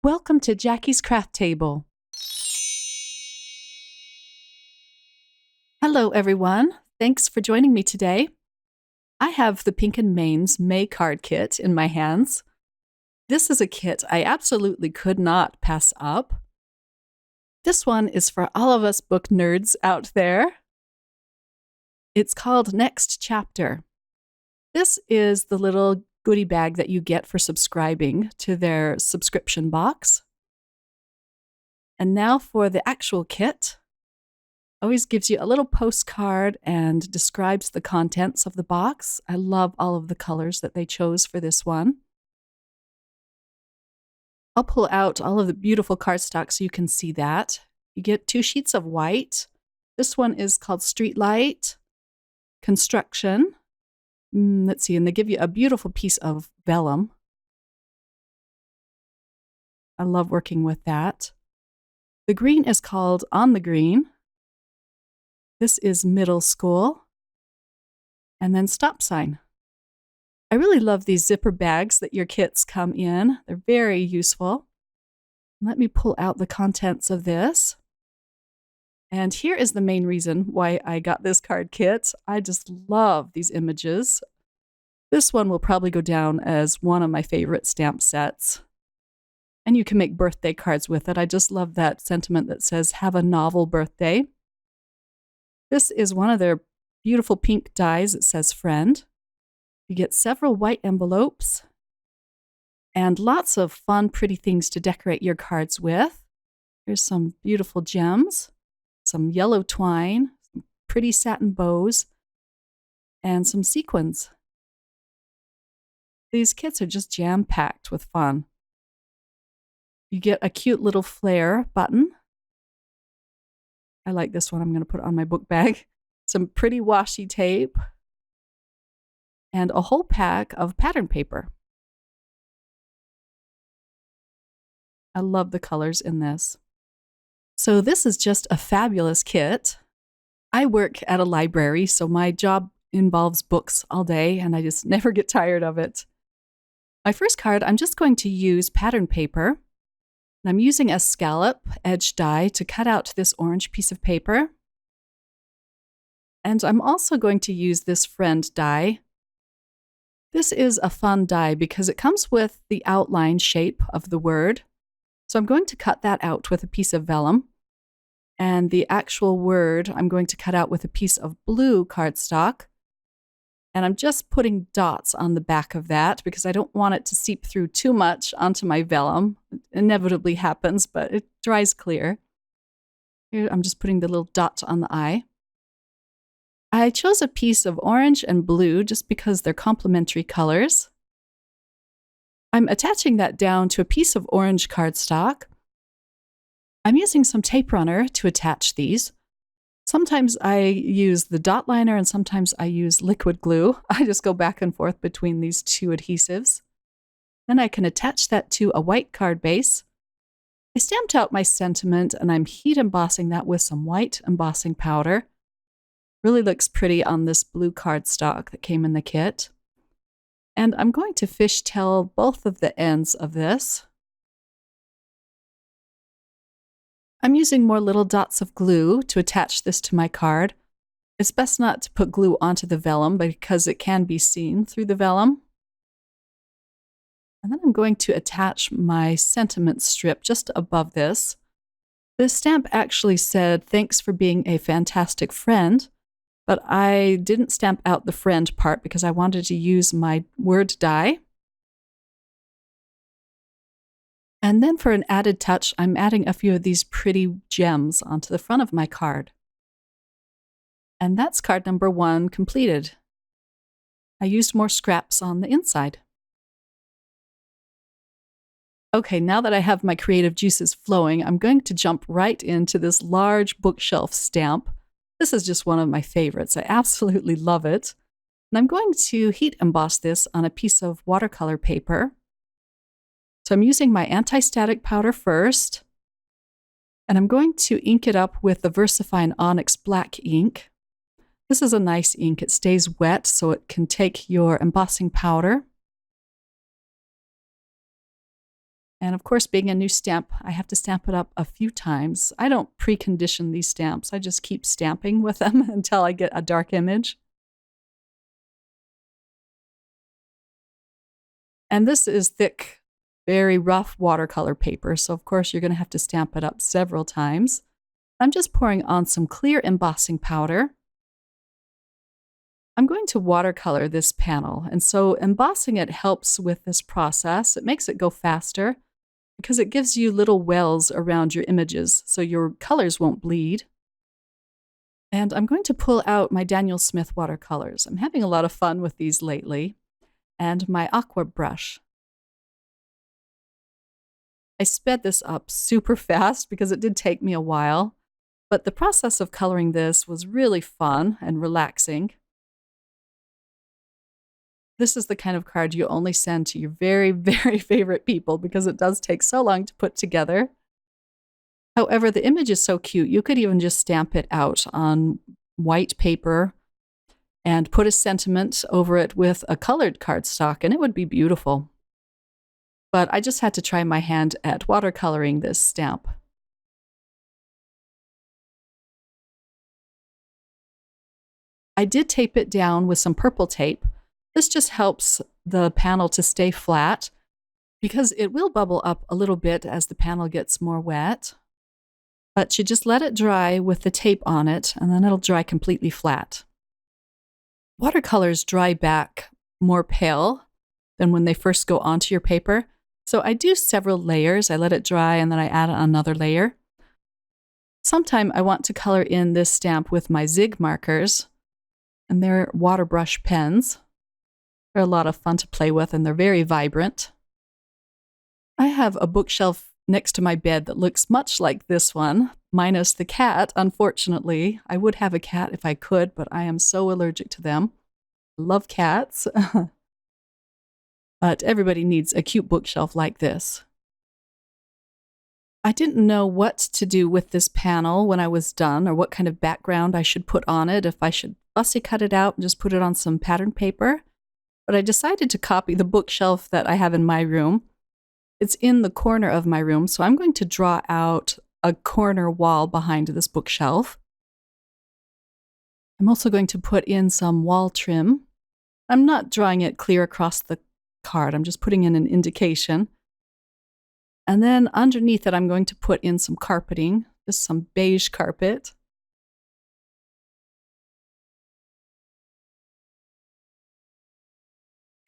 Welcome to Jackie's Craft Table. Hello, everyone. Thanks for joining me today. I have the Pink and Main's May card kit in my hands. This is a kit I absolutely could not pass up. This one is for all of us book nerds out there. It's called Next Chapter. This is the little goodie bag that you get for subscribing to their subscription box. And now for the actual kit. Always gives you a little postcard and describes the contents of the box. I love all of the colors that they chose for this one. I'll pull out all of the beautiful cardstock so you can see that. You get 2 sheets of white. This one is called Streetlight, Construction. Let's see, and they give you a beautiful piece of vellum. I love working with that. The green is called On the Green. This is Middle School. And then Stop Sign. I really love these zipper bags that your kits come in. They're very useful. Let me pull out the contents of this. And here is the main reason why I got this card kit. I just love these images. This one will probably go down as one of my favorite stamp sets. And you can make birthday cards with it. I just love that sentiment that says, have a novel birthday. This is one of their beautiful pink dies. It says Friend. You get several white envelopes and lots of fun, pretty things to decorate your cards with. Here's some beautiful gems, some yellow twine, some pretty satin bows, and some sequins. These kits are just jam-packed with fun. You get a cute little flare button. I like this one. I'm going to put it on my book bag. Some pretty washi tape. And a whole pack of pattern paper. I love the colors in this. So this is just a fabulous kit. I work at a library, so my job involves books all day, and I just never get tired of it. My first card, I'm just going to use pattern paper. I'm using a scallop edge die to cut out this orange piece of paper. And I'm also going to use this Friend die. This is a fun die because it comes with the outline shape of the word. So I'm going to cut that out with a piece of vellum. And the actual word I'm going to cut out with a piece of blue cardstock. And I'm just putting dots on the back of that because I don't want it to seep through too much onto my vellum. It inevitably happens, but it dries clear. Here I'm just putting the little dot on the eye. I chose a piece of orange and blue just because they're complementary colors. I'm attaching that down to a piece of orange cardstock. I'm using some tape runner to attach these. Sometimes I use the dot liner and sometimes I use liquid glue. I just go back and forth between these two adhesives. Then I can attach that to a white card base. I stamped out my sentiment and I'm heat embossing that with some white embossing powder. Really looks pretty on this blue cardstock that came in the kit. And I'm going to fishtail both of the ends of this. I'm using more little dots of glue to attach this to my card. It's best not to put glue onto the vellum because it can be seen through the vellum. And then I'm going to attach my sentiment strip just above this. This stamp actually said, "Thanks for being a fantastic friend." But I didn't stamp out the friend part because I wanted to use my word die. And then for an added touch, I'm adding a few of these pretty gems onto the front of my card. And that's card number 1 completed. I used more scraps on the inside. Okay, now that I have my creative juices flowing, I'm going to jump right into this large bookshelf stamp. This is just one of my favorites. I absolutely love it. And I'm going to heat emboss this on a piece of watercolor paper. So I'm using my anti-static powder first. And I'm going to ink it up with the VersaFine Onyx Black ink. This is a nice ink. It stays wet so it can take your embossing powder. And of course, being a new stamp, I have to stamp it up a few times. I don't precondition these stamps. I just keep stamping with them until I get a dark image. And this is thick, very rough watercolor paper, so of course you're going to have to stamp it up several times. I'm just pouring on some clear embossing powder. I'm going to watercolor this panel, and so embossing it helps with this process. It makes it go faster because it gives you little wells around your images so your colors won't bleed. And I'm going to pull out my Daniel Smith watercolors. I'm having a lot of fun with these lately. And my aqua brush. I sped this up super fast because it did take me a while, but the process of coloring this was really fun and relaxing. This is the kind of card you only send to your very, very favorite people because it does take so long to put together. However, the image is so cute, you could even just stamp it out on white paper and put a sentiment over it with a colored cardstock, and it would be beautiful. But I just had to try my hand at watercoloring this stamp. I did tape it down with some purple tape. This just helps the panel to stay flat because it will bubble up a little bit as the panel gets more wet. But you just let it dry with the tape on it, and then it'll dry completely flat. Watercolors dry back more pale than when they first go onto your paper. So I do several layers. I let it dry and then I add another layer. Sometime I want to color in this stamp with my Zig markers, and they're water brush pens. They're a lot of fun to play with and they're very vibrant. I have a bookshelf next to my bed that looks much like this one, minus the cat, unfortunately. I would have a cat if I could, but I am so allergic to them. I love cats. But everybody needs a cute bookshelf like this. I didn't know what to do with this panel when I was done, or what kind of background I should put on it, if I should fussy cut it out and just put it on some pattern paper. But I decided to copy the bookshelf that I have in my room. It's in the corner of my room, so I'm going to draw out a corner wall behind this bookshelf. I'm also going to put in some wall trim. I'm not drawing it clear across the card, I'm just putting in an indication. And then underneath it, I'm going to put in some carpeting, just some beige carpet.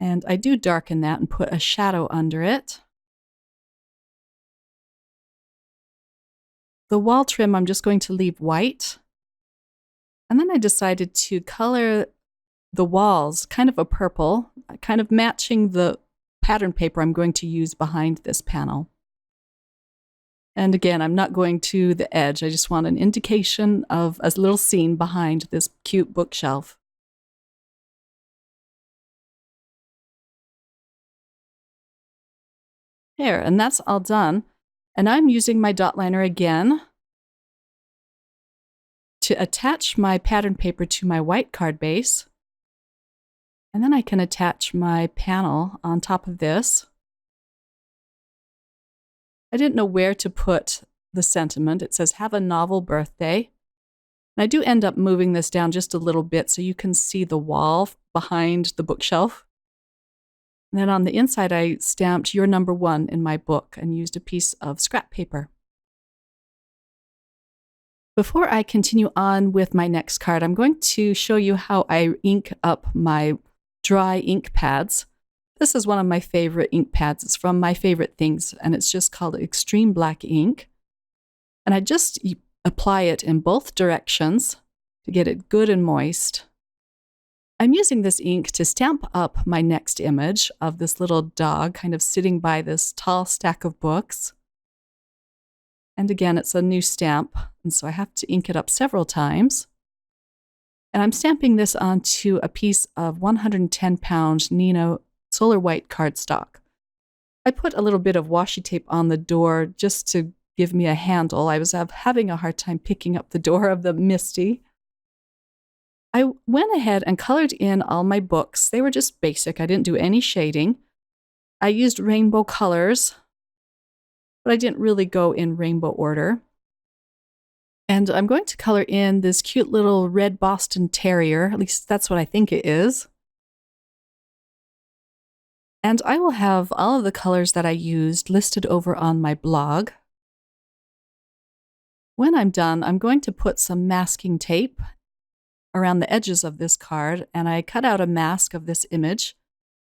And I do darken that and put a shadow under it. The wall trim, I'm just going to leave white. And then I decided to color the walls kind of a purple, kind of matching the pattern paper I'm going to use behind this panel. And again, I'm not going to the edge. I just want an indication of a little scene behind this cute bookshelf. There, and that's all done. And I'm using my dot liner again to attach my pattern paper to my white card base. And then I can attach my panel on top of this. I didn't know where to put the sentiment. It says, "Have a novel birthday." And I do end up moving this down just a little bit so you can see the wall behind the bookshelf. And then on the inside, I stamped "You're number one" in my book and used a piece of scrap paper. Before I continue on with my next card, I'm going to show you how I ink up my dry ink pads. This is one of my favorite ink pads. It's from My Favorite Things, and it's just called Extreme Black Ink. And I just apply it in both directions to get it good and moist. I'm using this ink to stamp up my next image of this little dog kind of sitting by this tall stack of books. And again, it's a new stamp, and so I have to ink it up several times. And I'm stamping this onto a piece of 110-pound Neenah Solar White cardstock. I put a little bit of washi tape on the door just to give me a handle. I was having a hard time picking up the door of the Misty. I went ahead and colored in all my books. They were just basic. I didn't do any shading. I used rainbow colors but I didn't really go in rainbow order. And I'm going to color in this cute little red Boston Terrier, at least that's what I think it is. And I will have all of the colors that I used listed over on my blog. When I'm done, I'm going to put some masking tape around the edges of this card, and I cut out a mask of this image.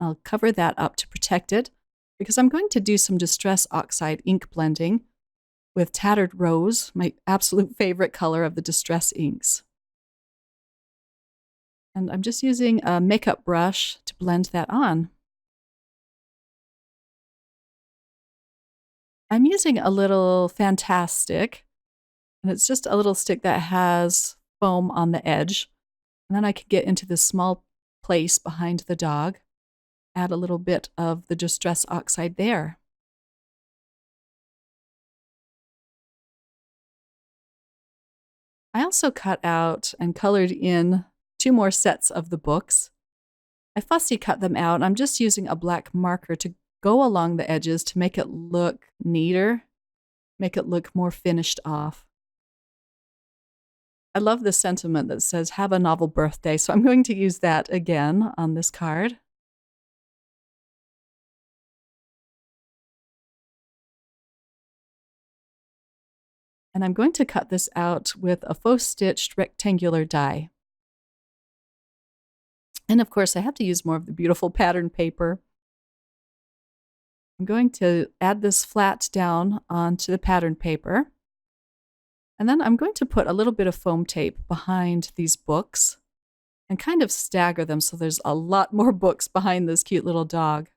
I'll cover that up to protect it because I'm going to do some Distress Oxide ink blending with Tattered Rose, my absolute favorite color of the Distress inks. And I'm just using a makeup brush to blend that on. I'm using a little Fantastic, and it's just a little stick that has foam on the edge. And then I can get into this small place behind the dog, add a little bit of the Distress Oxide there. I also cut out and colored in 2 more sets of the books. I fussy cut them out. I'm just using a black marker to go along the edges to make it look neater, make it look more finished off. I love the sentiment that says, "Have a novel birthday," so I'm going to use that again on this card. And I'm going to cut this out with a faux stitched rectangular die. And of course, I have to use more of the beautiful pattern paper. I'm going to add this flat down onto the pattern paper. And then I'm going to put a little bit of foam tape behind these books and kind of stagger them so there's a lot more books behind this cute little dog.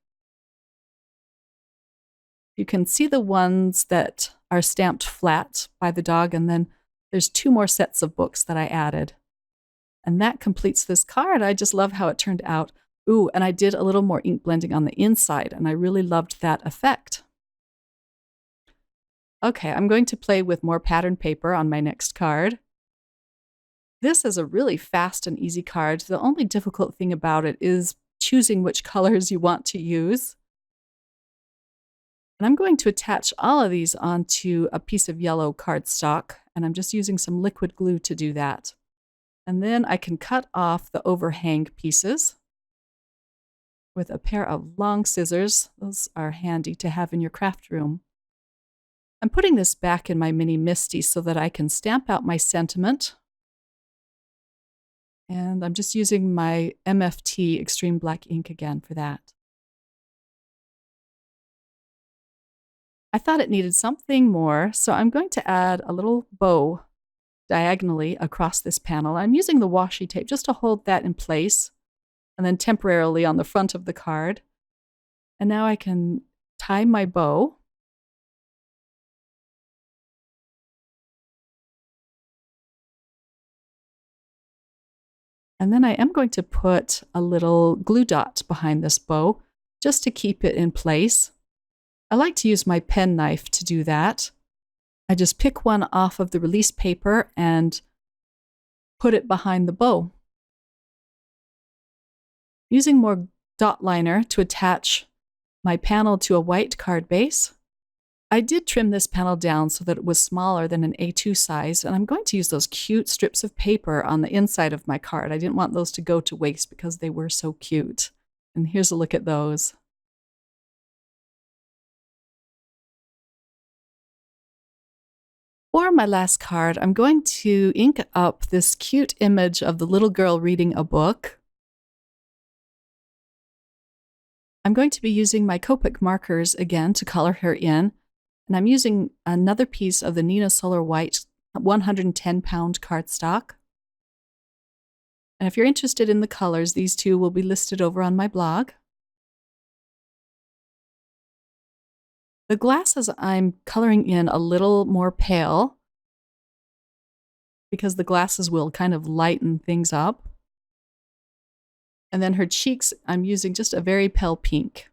You can see the ones that are stamped flat by the dog, and then there's 2 more sets of books that I added. And that completes this card. I just love how it turned out. Ooh, and I did a little more ink blending on the inside, and I really loved that effect. Okay, I'm going to play with more pattern paper on my next card. This is a really fast and easy card. The only difficult thing about it is choosing which colors you want to use. And I'm going to attach all of these onto a piece of yellow cardstock, and I'm just using some liquid glue to do that. And then I can cut off the overhang pieces with a pair of long scissors. Those are handy to have in your craft room. I'm putting this back in my mini MISTI so that I can stamp out my sentiment. And I'm just using my MFT Extreme Black ink again for that. I thought it needed something more, so I'm going to add a little bow diagonally across this panel. I'm using the washi tape just to hold that in place, and then temporarily on the front of the card. And now I can tie my bow. And then I am going to put a little glue dot behind this bow just to keep it in place. I like to use my pen knife to do that. I just pick one off of the release paper and put it behind the bow. Using more dot liner to attach my panel to a white card base. I did trim this panel down so that it was smaller than an A2 size, and I'm going to use those cute strips of paper on the inside of my card. I didn't want those to go to waste because they were so cute. And here's a look at those. For my last card, I'm going to ink up this cute image of the little girl reading a book. I'm going to be using my Copic markers again to color her in, and I'm using another piece of the Neenah Solar White 110-pound cardstock. And if you're interested in the colors, these 2 will be listed over on my blog. The glasses I'm coloring in a little more pale because the glasses will kind of lighten things up. And then her cheeks, I'm using just a very pale pink.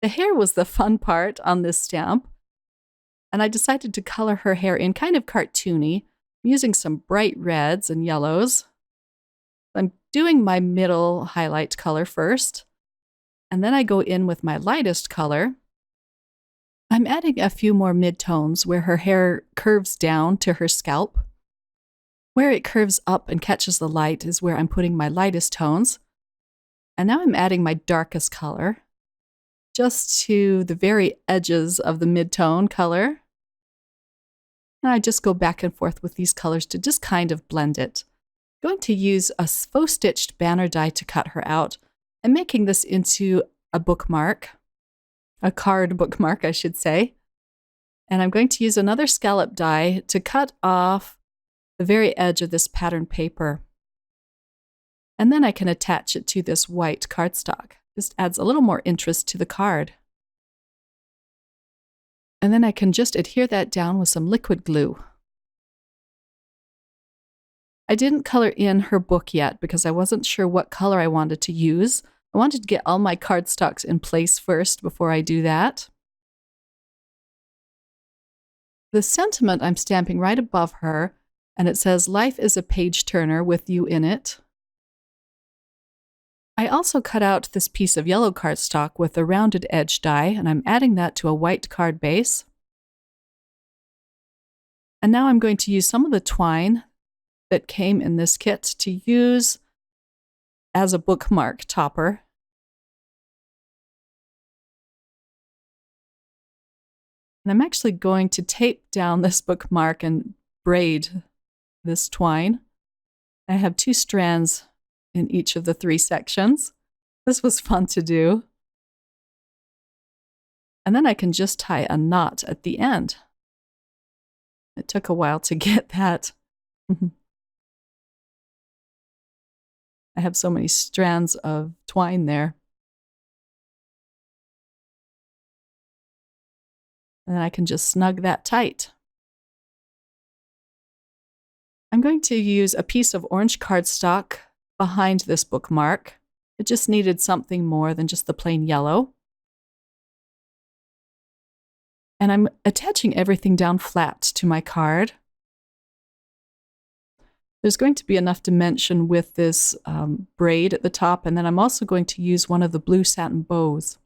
The hair was the fun part on this stamp, and I decided to color her hair in kind of cartoony. I'm using some bright reds and yellows. I'm doing my middle highlight color first, and then I go in with my lightest color. I'm adding a few more midtones where her hair curves down to her scalp. Where it curves up and catches the light is where I'm putting my lightest tones. And now I'm adding my darkest color, just to the very edges of the mid-tone color. And I just go back and forth with these colors to just kind of blend it. I'm going to use a faux stitched banner die to cut her out. I'm making this into a bookmark, a card bookmark, I should say. And I'm going to use another scallop die to cut off the very edge of this pattern paper. And then I can attach it to this white cardstock. Just adds a little more interest to the card. And then I can just adhere that down with some liquid glue. I didn't color in her book yet because I wasn't sure what color I wanted to use. I wanted to get all my cardstocks in place first before I do that. The sentiment I'm stamping right above her, and it says, "Life is a page turner with you in it." I also cut out this piece of yellow cardstock with a rounded edge die, and I'm adding that to a white card base. And now I'm going to use some of the twine that came in this kit to use as a bookmark topper. And I'm actually going to tape down this bookmark and braid this twine. I have 2 strands in each of the 3 sections. This was fun to do. And then I can just tie a knot at the end. It took a while to get that. I have so many strands of twine there. And then I can just snug that tight. I'm going to use a piece of orange cardstock behind this bookmark. It just needed something more than just the plain yellow. And I'm attaching everything down flat to my card. There's going to be enough dimension with this braid at the top, and then I'm also going to use one of the blue satin bows.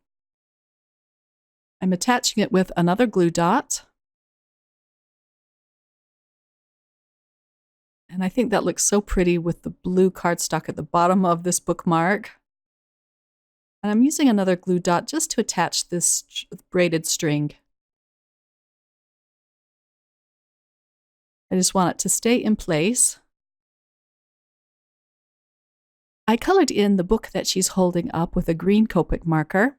I'm attaching it with another glue dot. And I think that looks so pretty with the blue cardstock at the bottom of this bookmark. And I'm using another glue dot just to attach this braided string. I just want it to stay in place. I colored in the book that she's holding up with a green Copic marker.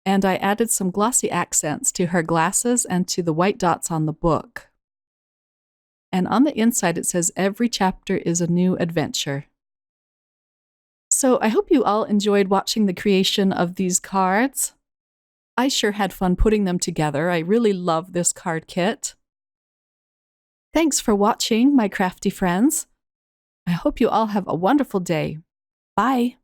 And I added some glossy accents to her glasses and to the white dots on the book. And on the inside it says, "Every chapter is a new adventure." So I hope you all enjoyed watching the creation of these cards. I sure had fun putting them together. I really love this card kit. Thanks for watching, my crafty friends. I hope you all have a wonderful day. Bye.